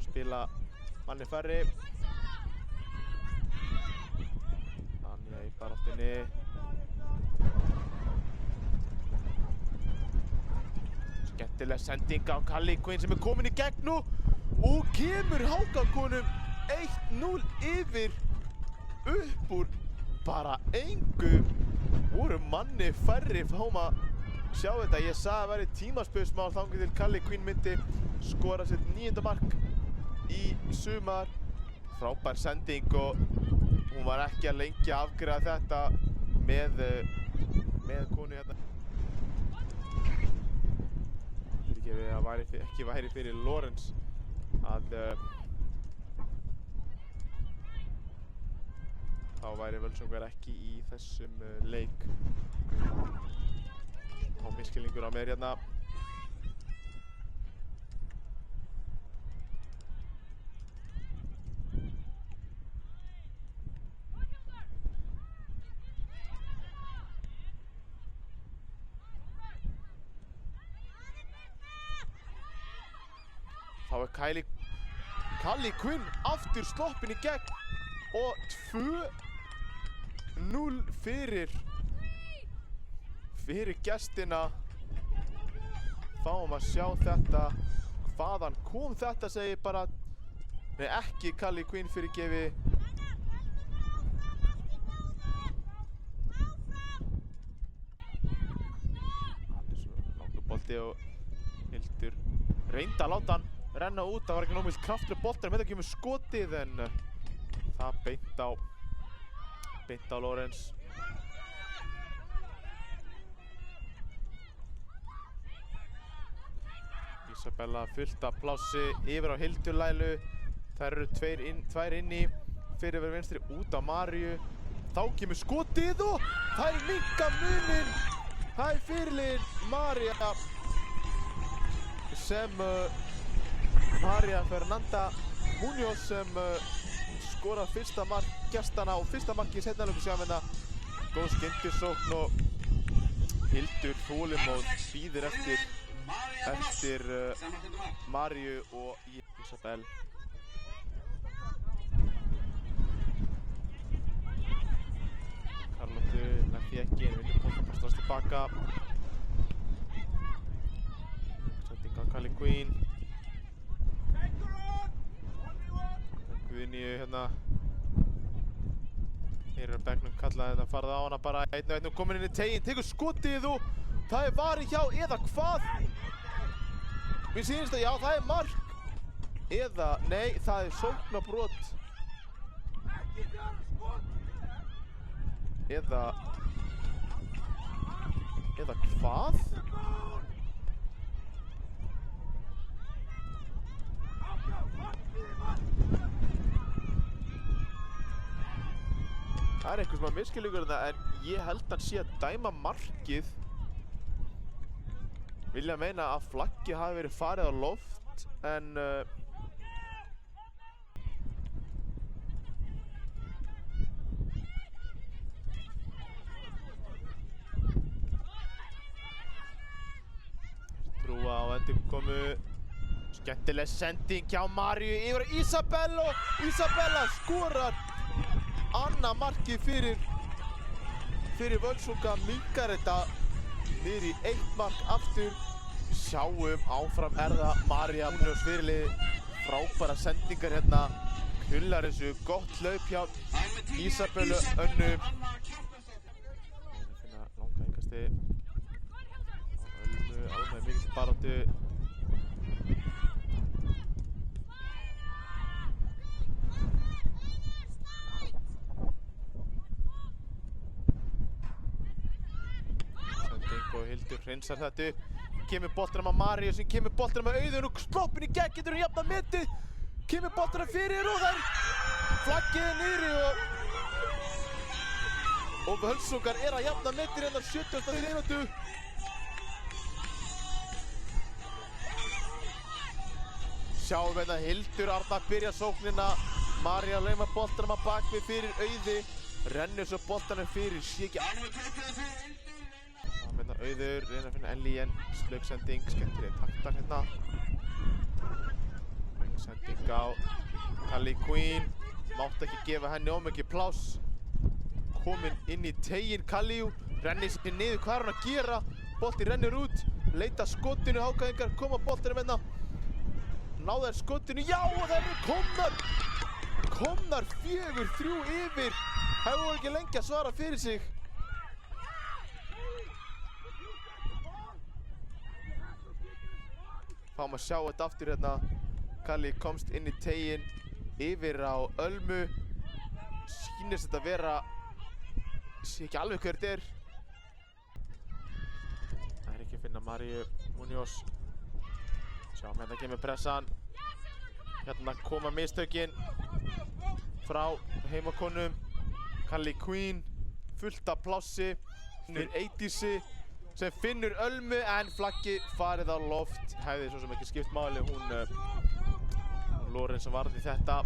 spila manni færri. Anja í baráttunni. Skemmtileg sending á Kalli Quinn sem komin í gegn nú og kemur HK-konum 1-0 yfir upp úr bara engu. Voru manni færri, fáum að sjá þetta. Ég sagði að væri tímaspursmál þangað til Kalli Quinn myndi skora sitt 9. mark í sumar. Frábær sending og hún var ekki að lengi að afgreiða þetta með konu hérna. Fyrirgefið að ekki væri fyrir Lorenz að þá væri Völsungur ekki í þessum leik. Og miskilningur á mér hérna. Þá Kalli Quinn aftur sloppin í gegn og 2-0 fyrir gestina. Fáum að sjá þetta. Hvaðan kom þetta, segir bara. Nei, ekki Kalli Quinn fyrirgefi. Hann svo langur bolti og Hildur reyndi að láta hann renna út. Það var ekki nógu mikill kraftur á boltanum. Þetta kemur skotið en það beint á Lorenz. Isabella fullt af plássi yfir á Hildur Lailu. Þær eru tvær inni fyrir verið vinstri út á Maríu. Þá kemur skotið og þær minnka munin. Það er fyrirliðin María sem María Fernanda Muñoz sem skorar fyrsta mark gestana og fyrsta mark í seinni hálfleik sjálfina. Góð skyndisókn og Hildur þolinmóð bíður eftir Maríu og Isabel. Karlóttu með því ekki, en vinnur boltan bara strax tilbaka. Sending á Kalli Quinn. Guðnýju hérna. Þeir eru að bekknum kallaði þetta, farið á hana bara 1-1 og komin inn í teginn, tekur skotið og það er varið hjá eða hvað? Mér sýnist að já, það er mark. Eða, nei, það er sóknarbrot. Eða hvað? Það er eitthvað sem að miskilningur en ég held að hann sé að dæma markið. Vilja meina að flaggið hafi verið farið á loft en Trúa á endurkomu. Skemmtileg sending hjá Maríu yfir Isabel og Isabella skorar annað markið fyrir Völsunga. Minkar þetta niður í 1 mark aftur. Sjáum áfram það María Muñoz fyrirliði. Frábæra sendingar hérna. Kullar þessu gott hlaup hjá Isabellu Önnu. Finna langa engasti. Ölmu alveg mikill baráttu. Og Hildur hreinsar þetta upp. Kemur boltanum á Maríu sem kemur boltanum á Auðun og sloppin í gegn, getur hún jafnað metið. Kemur boltanum fyrir og þær flaggið niðri og Völsungar að jafna metið hérna 70. mínútu. Sjáum hérna Hildur Arna byrja sóknina. María lauma boltanum á bakvið fyrir Auði. Rennur svo boltanum fyrir, sé ekki Auður, reyna að finna Ellie en slöggsending, skemmtileg taktar hérna. Sending Stökk á Kali Queen. Mátti ekki gefa henni of mikið pláss. Kominn inn í teiginn Kaliu. Rennir sér niður, hvað er hann að gera? Bolti rennur út. Leita skotinu, Hákaðingar koma boltinu með hérna. Náða skotinu, já og það eru komnar 4-3 yfir. Það voru ekki lengi að svara fyrir sig. Fáum að sjá þetta aftur hérna. Kali komst inn í teiginn yfir á Ölmu. Sýnist þetta vera, sé ekki alveg hver þetta er. Það er ekki að finna Maríu Muñoz. Sjáum hérna kemur pressan. Hérna koma mistökin frá heimakonum. Kali Queen, fullt af plássi. Finnur Eydísi sem finnur Ölmu en flaggið farið á loft. Hefði svo sem ekki skipt máli. Hún Lorenz varði þetta.